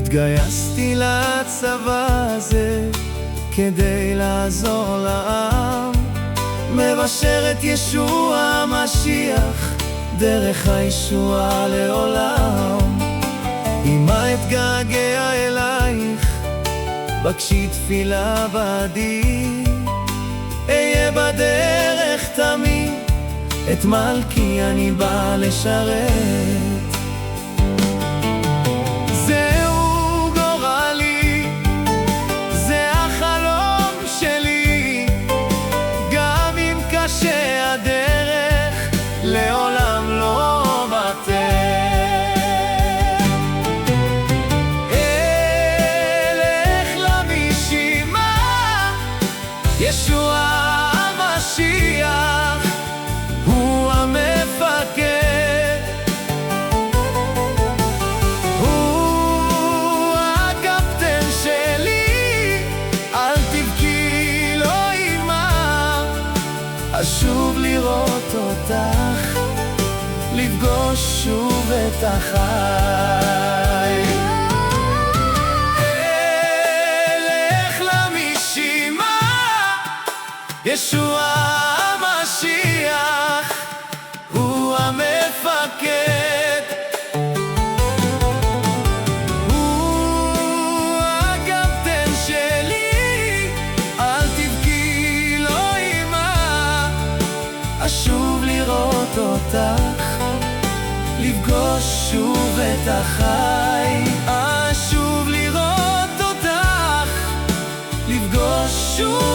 התגייסתי לצבא הזה כדי לעזור לעם, מבשר את ישוע המשיח, דרך הישועה לעולם. אמא אתגעגע אלייך, בקשי תפילה בעדי, אהיה בדרך תמיד, את מלכי אני בא לשרת. זהו גורלי, זה החלום שלי, גם אם קשה הדרך, לעולם לא אוותר. אלך למשמע, ישוע המשיח הוא המפקד, הוא הקפטן שלי, אל תבכי לא אמא, אשוב לראות אותך, לפגוש שוב את החי. אלך למשמע, ישוע המשיח הוא המפקד, הוא הקפטן שלי, אל תבכי לא אמא, אשוב לראות אותך, לפגוש שוב את החי. אשוב לראות אותך, לפגוש שוב